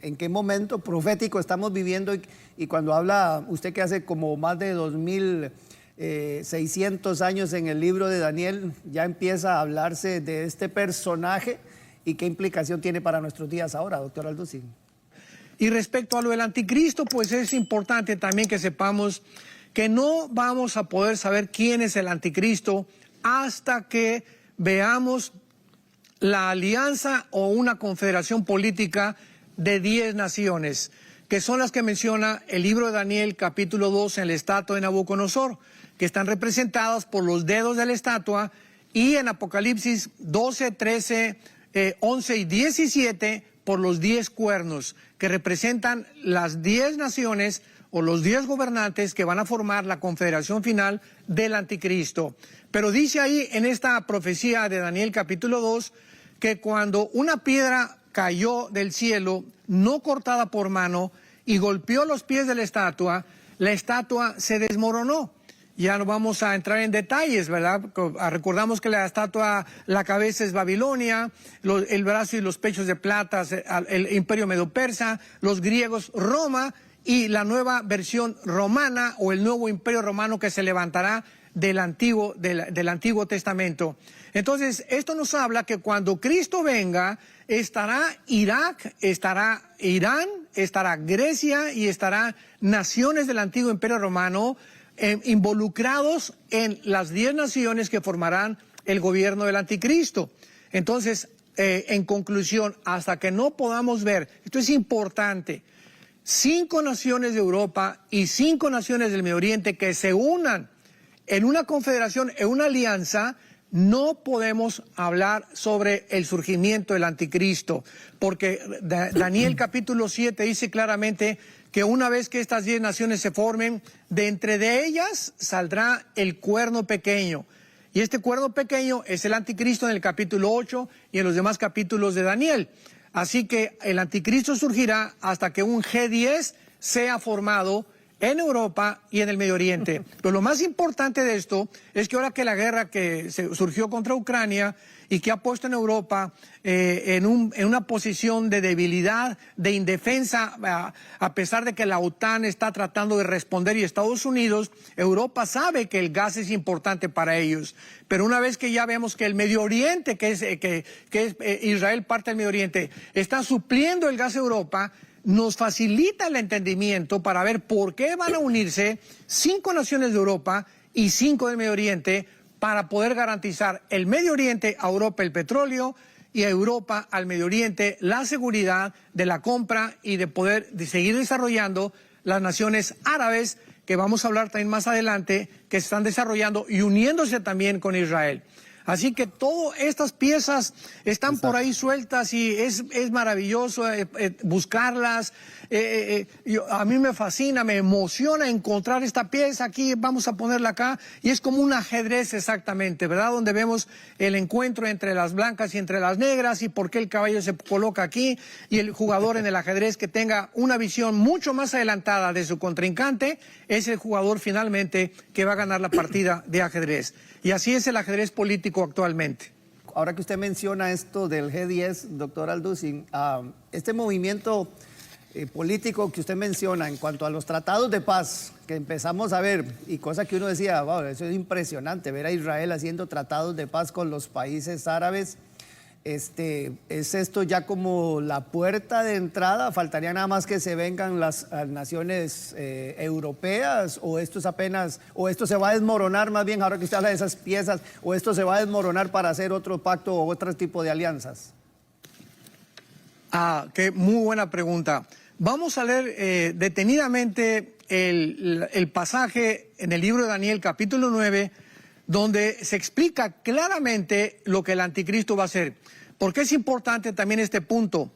en qué momento profético estamos viviendo y cuando habla usted que hace como más de 2600 años en el libro de Daniel, ya empieza a hablarse de este personaje y qué implicación tiene para nuestros días ahora, doctor Alducin. Y respecto a lo del anticristo, pues es importante también que sepamos que no vamos a poder saber quién es el anticristo hasta que veamos la alianza o una confederación política de 10 naciones, que son las que menciona el libro de Daniel, capítulo 2, en la estatua de Nabucodonosor, que están representadas por los dedos de la estatua, y en Apocalipsis 12, 13, 11 y 17 por los 10 cuernos, que representan las 10 naciones o los 10 gobernantes que van a formar la confederación final del anticristo. Pero dice ahí en esta profecía de Daniel capítulo 2 que cuando una piedra cayó del cielo, no cortada por mano, y golpeó los pies de la estatua se desmoronó. Ya no vamos a entrar en detalles, ¿verdad? Recordamos que la estatua, la cabeza es Babilonia, el brazo y los pechos de plata, el imperio medo-persa, los griegos Roma, y la nueva versión romana o el nuevo imperio romano que se levantará del Antiguo Testamento. Entonces, esto nos habla que cuando Cristo venga, estará Irak, estará Irán, estará Grecia y estará naciones del Antiguo Imperio Romano involucrados en las 10 naciones que formarán el gobierno del anticristo. Entonces, en conclusión, hasta que no podamos ver, esto es importante, 5 naciones de Europa y 5 naciones del Medio Oriente que se unan en una confederación, en una alianza, no podemos hablar sobre el surgimiento del anticristo, porque Daniel capítulo 7 dice claramente que una vez que estas 10 naciones se formen, de entre de ellas saldrá el cuerno pequeño. Y este cuerno pequeño es el anticristo en el capítulo 8 y en los demás capítulos de Daniel. Así que el anticristo surgirá hasta que un G10 sea formado en Europa y en el Medio Oriente. Pero lo más importante de esto es que ahora que la guerra que surgió contra Ucrania y que ha puesto en Europa en una posición de debilidad, de indefensa, a pesar de que la OTAN está tratando de responder y Estados Unidos, Europa sabe que el gas es importante para ellos. Pero una vez que ya vemos que el Medio Oriente, que es Israel, parte del Medio Oriente, está supliendo el gas a Europa, nos facilita el entendimiento para ver por qué van a unirse 5 naciones de Europa y 5 del Medio Oriente para poder garantizar el Medio Oriente a Europa el petróleo y a Europa al Medio Oriente la seguridad de la compra y de poder seguir desarrollando las naciones árabes, que vamos a hablar también más adelante, que se están desarrollando y uniéndose también con Israel. Así que todas estas piezas están por ahí sueltas y es maravilloso buscarlas. A mí me fascina, me emociona encontrar esta pieza aquí, vamos a ponerla acá, y es como un ajedrez exactamente, ¿verdad? Donde vemos el encuentro entre las blancas y entre las negras y por qué el caballo se coloca aquí, y el jugador en el ajedrez que tenga una visión mucho más adelantada de su contrincante es el jugador finalmente que va a ganar la partida de ajedrez. Y así es el ajedrez político actualmente. Ahora que usted menciona esto del G10, doctor Alducin, este movimiento político que usted menciona en cuanto a los tratados de paz que empezamos a ver, y cosa que uno decía, wow, eso es impresionante, ver a Israel haciendo tratados de paz con los países árabes, ¿es esto ya como la puerta de entrada? ¿Faltaría nada más que se vengan las naciones europeas? ¿O esto es apenas, o esto se va a desmoronar más bien, ahora que usted habla de esas piezas, o esto se va a desmoronar para hacer otro pacto o otro tipo de alianzas? Qué muy buena pregunta. Vamos a leer detenidamente el pasaje en el libro de Daniel, capítulo 9, donde se explica claramente lo que el anticristo va a hacer. ¿Por qué es importante también este punto?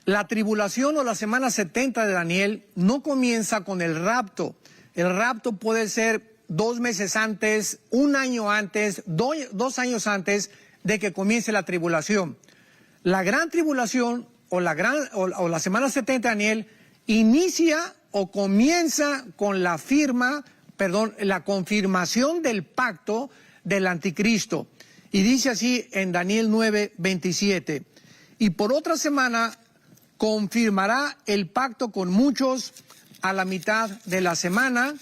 La tribulación o la semana 70 de Daniel no comienza con el rapto. El rapto puede ser 2 meses antes, 1 año antes, 2 años antes de que comience la tribulación. La gran tribulación o la semana 70 de Daniel inicia o comienza con la confirmación del pacto del anticristo. Y dice así en Daniel 9:27. Y por otra semana confirmará el pacto con muchos a la mitad de la semana,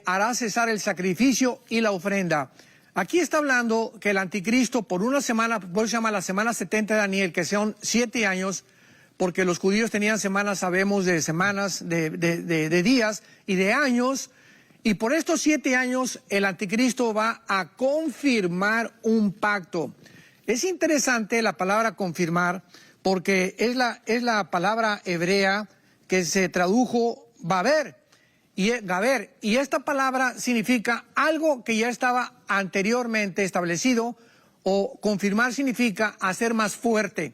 hará cesar el sacrificio y la ofrenda. Aquí está hablando que el anticristo por una semana, por eso se llama la semana 70 de Daniel, que son 7 años, porque los judíos tenían semanas, sabemos, de semanas, de días y de años, y por estos 7 años el anticristo va a confirmar un pacto. Es interesante la palabra confirmar, porque es la palabra hebrea que se tradujo Gaber, y esta palabra significa algo que ya estaba anteriormente establecido, o confirmar significa hacer más fuerte.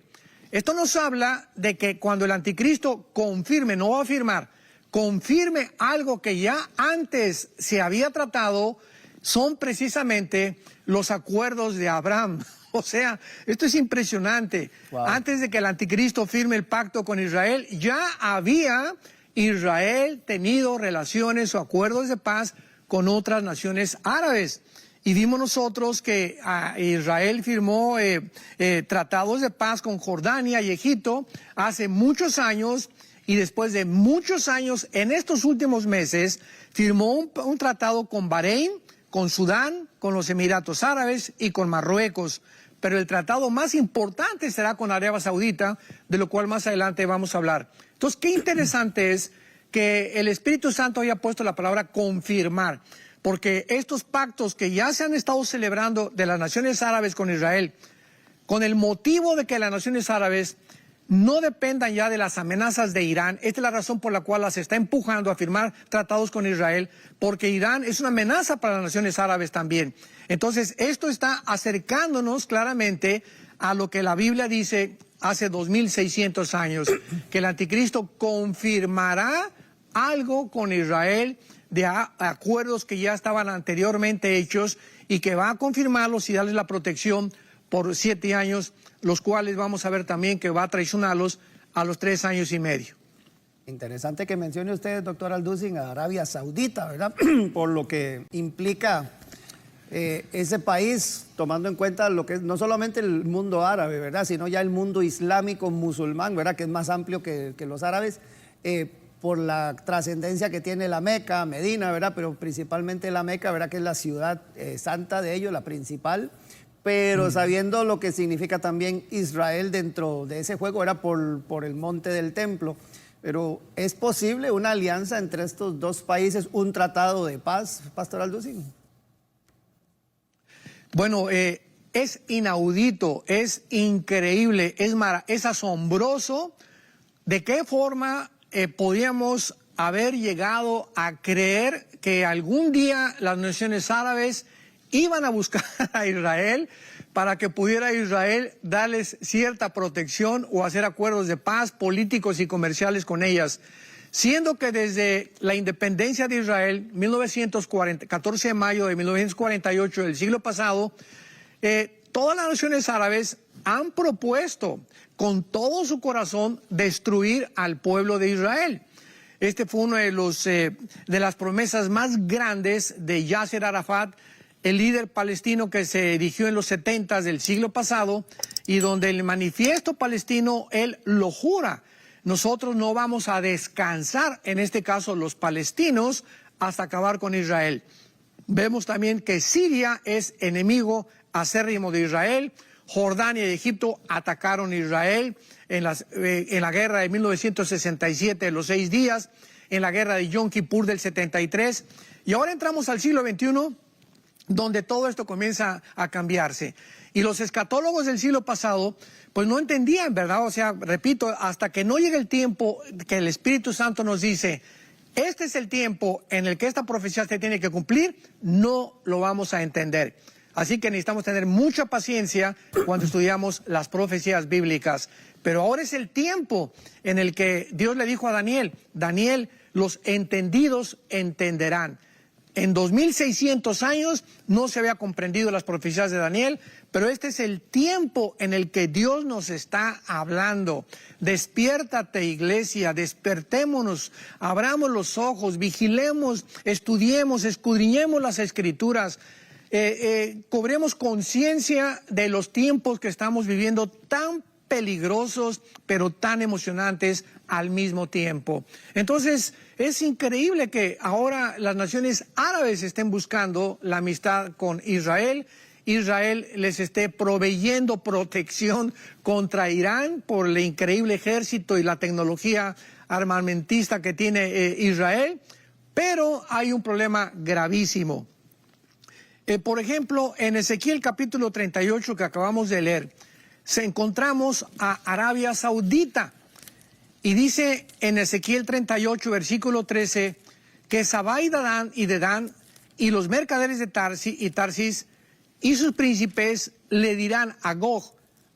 Esto nos habla de que cuando el anticristo confirme, no va a afirmar, confirme algo que ya antes se había tratado, son precisamente los acuerdos de Abraham. O sea, esto es impresionante. Wow. Antes de que el anticristo firme el pacto con Israel, ya había Israel tenido relaciones o acuerdos de paz con otras naciones árabes. Y vimos nosotros que Israel firmó tratados de paz con Jordania y Egipto hace muchos años, y después de muchos años, en estos últimos meses, firmó un tratado con Bahrein, con Sudán, con los Emiratos Árabes y con Marruecos. Pero el tratado más importante será con Arabia Saudita, de lo cual más adelante vamos a hablar. Entonces, qué interesante es que el Espíritu Santo haya puesto la palabra confirmar, porque estos pactos que ya se han estado celebrando de las naciones árabes con Israel, con el motivo de que las naciones árabes no dependan ya de las amenazas de Irán. Esta es la razón por la cual las está empujando a firmar tratados con Israel, porque Irán es una amenaza para las naciones árabes también. Entonces, esto está acercándonos claramente a lo que la Biblia dice hace 2600 años, que el anticristo confirmará algo con Israel de acuerdos que ya estaban anteriormente hechos, y que va a confirmarlos y darles la protección por 7 años, los cuales vamos a ver también que va a traicionarlos a los 3 años y medio. Interesante que mencione usted, doctor Alducin, a Arabia Saudita, ¿verdad? Por lo que implica ese país, tomando en cuenta lo que es no solamente el mundo árabe, ¿verdad?, sino ya el mundo islámico musulmán, ¿verdad?, que es más amplio que los árabes, por la trascendencia que tiene la Meca, Medina, ¿verdad?, pero principalmente la Meca, ¿verdad?, que es la ciudad santa de ellos, la principal. Pero sabiendo lo que significa también Israel dentro de ese juego, era por el monte del templo. Pero ¿es posible una alianza entre estos dos países, un tratado de paz, Pastor Alducin? Bueno, es inaudito, es increíble, es asombroso de qué forma podíamos haber llegado a creer que algún día las naciones árabes iban a buscar a Israel para que pudiera Israel darles cierta protección o hacer acuerdos de paz políticos y comerciales con ellas. Siendo que desde la independencia de Israel, 14 de mayo de 1948 del siglo pasado, todas las naciones árabes han propuesto con todo su corazón destruir al pueblo de Israel. Este fue uno de las promesas más grandes de Yasser Arafat, el líder palestino que se erigió en los 70s del siglo pasado, y donde el manifiesto palestino, él lo jura: nosotros no vamos a descansar, en este caso los palestinos, hasta acabar con Israel. Vemos también que Siria es enemigo acérrimo de Israel. Jordania y Egipto atacaron a Israel en la guerra de 1967, de los 6 días, en la guerra de Yom Kippur del 73. Y ahora entramos al siglo XXI, donde todo esto comienza a cambiarse. Y los escatólogos del siglo pasado, pues no entendían, ¿verdad? O sea, repito, hasta que no llegue el tiempo que el Espíritu Santo nos dice, este es el tiempo en el que esta profecía se tiene que cumplir, no lo vamos a entender. Así que necesitamos tener mucha paciencia cuando estudiamos las profecías bíblicas. Pero ahora es el tiempo en el que Dios le dijo a Daniel, Daniel, los entendidos entenderán. En 2600 años no se había comprendido las profecías de Daniel, pero este es el tiempo en el que Dios nos está hablando. Despiértate, iglesia, despertémonos, abramos los ojos, vigilemos, estudiemos, escudriñemos las Escrituras, cobremos conciencia de los tiempos que estamos viviendo tan peligrosos, pero tan emocionantes al mismo tiempo. Entonces, es increíble que ahora las naciones árabes estén buscando la amistad con Israel. Israel les esté proveyendo protección contra Irán por el increíble ejército y la tecnología armamentista que tiene Israel, pero hay un problema gravísimo. Por ejemplo, en Ezequiel capítulo 38 que acabamos de leer, encontramos a Arabia Saudita y dice en Ezequiel 38 versículo 13 que Sabá y Dedán y los mercaderes de Tarsis y sus príncipes le dirán a Gog,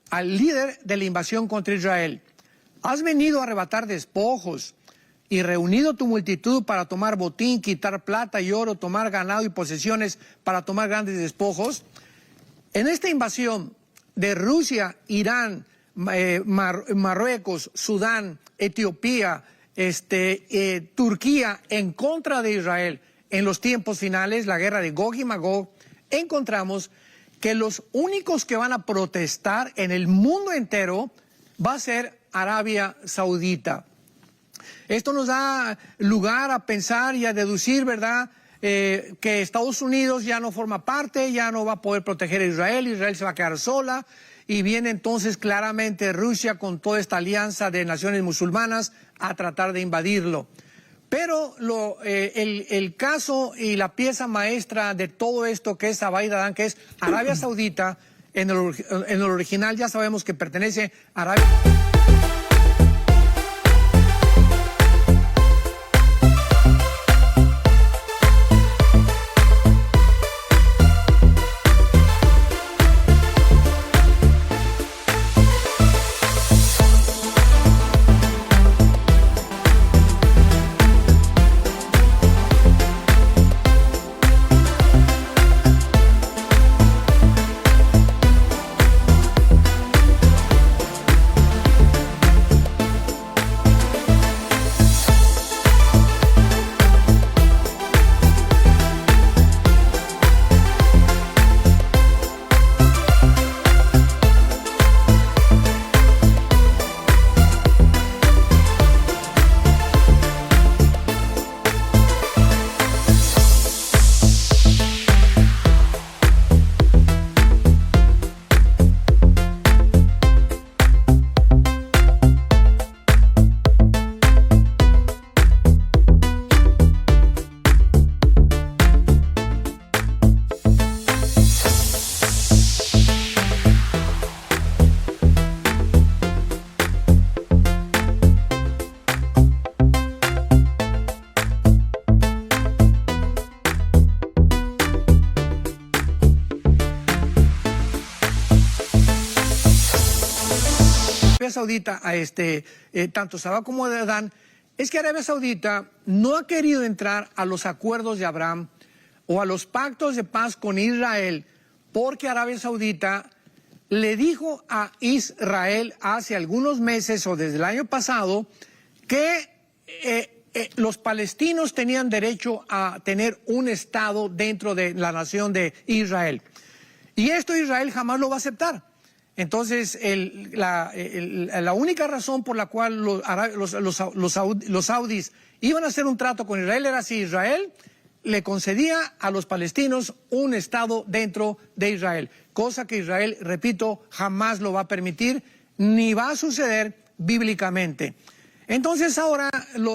al líder de la invasión contra Israel: has venido a arrebatar despojos y reunido tu multitud para tomar botín, quitar plata y oro, tomar ganado y posesiones para tomar grandes despojos. En esta invasión de Rusia, Irán, Marruecos, Sudán, Etiopía, Turquía en contra de Israel en los tiempos finales, la guerra de Gog y Magog, encontramos que los únicos que van a protestar en el mundo entero va a ser Arabia Saudita. Esto nos da lugar a pensar y a deducir, ¿verdad?, que Estados Unidos ya no forma parte, ya no va a poder proteger a Israel, Israel se va a quedar sola, y viene entonces claramente Rusia con toda esta alianza de naciones musulmanas a tratar de invadirlo. Pero el caso y la pieza maestra de todo esto que es Sabá y Dedán, que es Arabia Saudita, en el original ya sabemos que pertenece a Arabia. Saudita, tanto Sabá como Dedán, es que Arabia Saudita no ha querido entrar a los acuerdos de Abraham o a los pactos de paz con Israel, porque Arabia Saudita le dijo a Israel hace algunos meses o desde el año pasado que los palestinos tenían derecho a tener un estado dentro de la nación de Israel. Y esto Israel jamás lo va a aceptar. Entonces, la única razón por la cual los saudis iban a hacer un trato con Israel era si Israel le concedía a los palestinos un estado dentro de Israel, cosa que Israel, repito, jamás lo va a permitir, ni va a suceder bíblicamente. Entonces ahora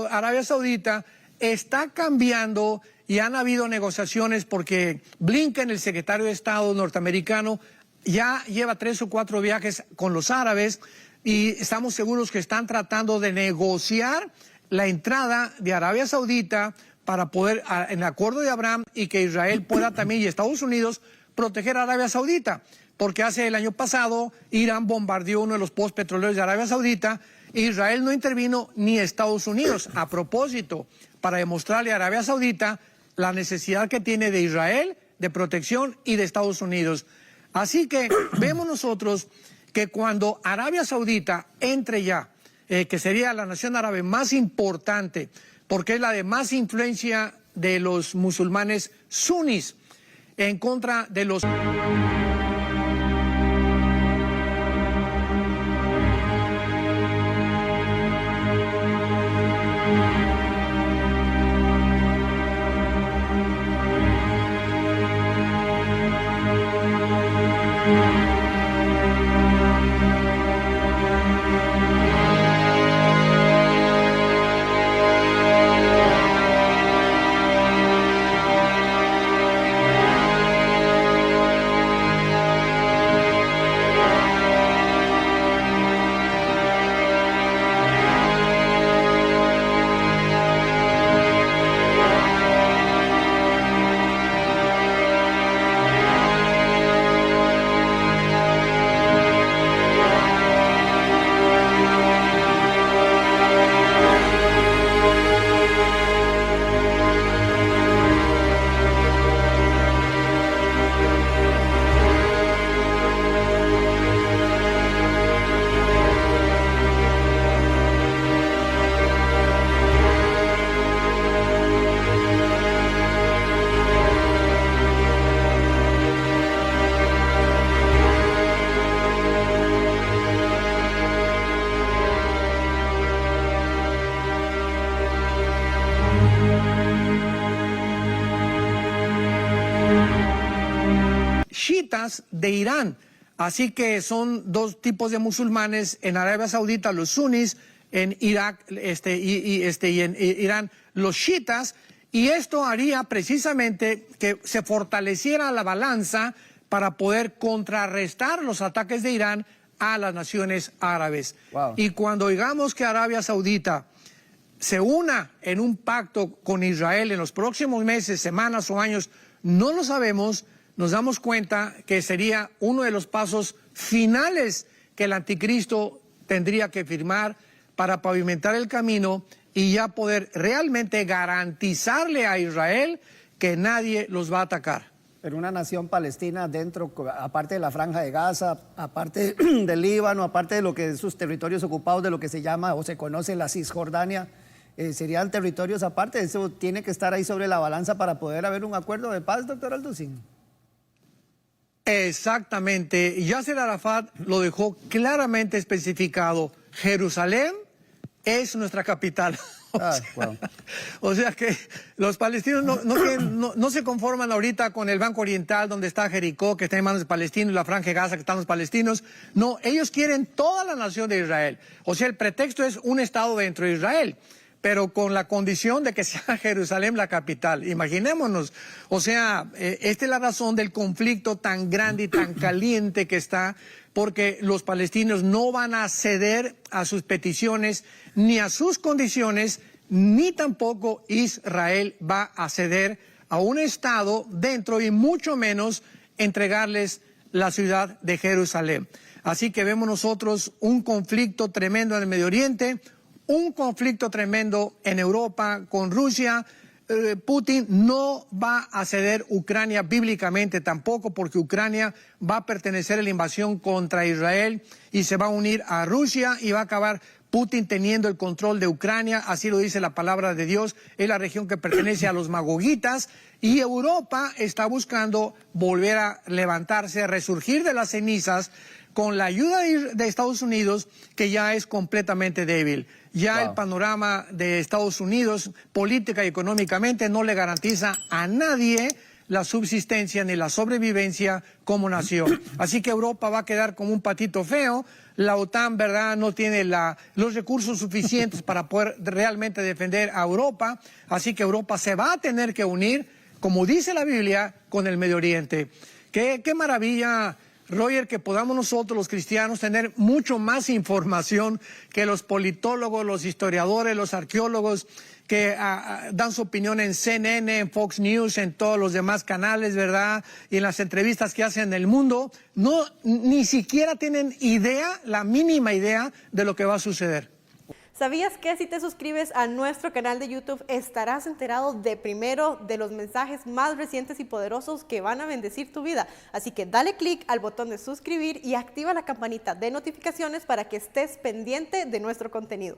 Arabia Saudita está cambiando y han habido negociaciones porque Blinken, el secretario de Estado norteamericano, ya lleva 3 o 4 viajes con los árabes y estamos seguros que están tratando de negociar la entrada de Arabia Saudita para poder, en el acuerdo de Abraham, y que Israel pueda también, y Estados Unidos, proteger a Arabia Saudita. Porque hace el año pasado Irán bombardeó uno de los pozos petroleros de Arabia Saudita, Israel no intervino ni Estados Unidos, a propósito, para demostrarle a Arabia Saudita la necesidad que tiene de Israel, de protección, y de Estados Unidos. Así que vemos nosotros que cuando Arabia Saudita entre ya, que sería la nación árabe más importante, porque es la de más influencia de los musulmanes sunis, en contra de los... chiitas de Irán. Así que son dos tipos de musulmanes en Arabia Saudita, los sunnis, en Irak y en Irán, los chiitas. Y esto haría precisamente que se fortaleciera la balanza para poder contrarrestar los ataques de Irán a las naciones árabes. Wow. Y cuando digamos que Arabia Saudita se una en un pacto con Israel en los próximos meses, semanas o años, no lo sabemos, nos damos cuenta que sería uno de los pasos finales que el anticristo tendría que firmar para pavimentar el camino y ya poder realmente garantizarle a Israel que nadie los va a atacar. Pero una nación palestina dentro, aparte de la Franja de Gaza, aparte del Líbano, aparte de lo que es sus territorios ocupados, de lo que se llama o se conoce la Cisjordania, serían territorios aparte. Eso tiene que estar ahí sobre la balanza para poder haber un acuerdo de paz, doctor Alducin. Exactamente. Yasser Arafat lo dejó claramente especificado. Jerusalén es nuestra capital. Wow. O sea que los palestinos no se conforman ahorita con el Banco Oriental, donde está Jericó, que está en manos de palestinos, y la Franja de Gaza, que están los palestinos. No, ellos quieren toda la nación de Israel. O sea, el pretexto es un Estado dentro de Israel, pero con la condición de que sea Jerusalén la capital. Imaginémonos. O sea, esta es la razón del conflicto tan grande y tan caliente que está, porque los palestinos no van a ceder a sus peticiones ni a sus condiciones, ni tampoco Israel va a ceder a un Estado dentro y mucho menos entregarles la ciudad de Jerusalén. Así que vemos nosotros un conflicto tremendo en el Medio Oriente, un conflicto tremendo en Europa con Rusia. Putin no va a ceder Ucrania bíblicamente tampoco, porque Ucrania va a pertenecer a la invasión contra Israel y se va a unir a Rusia y va a acabar Putin teniendo el control de Ucrania, así lo dice la palabra de Dios, es la región que pertenece a los magogitas, y Europa está buscando volver a levantarse, a resurgir de las cenizas con la ayuda de Estados Unidos, que ya es completamente débil. Ya Wow. El panorama de Estados Unidos, política y económicamente, no le garantiza a nadie la subsistencia ni la sobrevivencia como nación. Así que Europa va a quedar como un patito feo. La OTAN, ¿verdad?, no tiene los recursos suficientes para poder realmente defender a Europa. Así que Europa se va a tener que unir, como dice la Biblia, con el Medio Oriente. Qué maravilla, Roger, que podamos nosotros los cristianos tener mucho más información que los politólogos, los historiadores, los arqueólogos que dan su opinión en CNN, en Fox News, en todos los demás canales, ¿verdad? Y en las entrevistas que hacen en el mundo. No, ni siquiera tienen idea, la mínima idea de lo que va a suceder. ¿Sabías que si te suscribes a nuestro canal de YouTube estarás enterado de primero de los mensajes más recientes y poderosos que van a bendecir tu vida? Así que dale click al botón de suscribir y activa la campanita de notificaciones para que estés pendiente de nuestro contenido.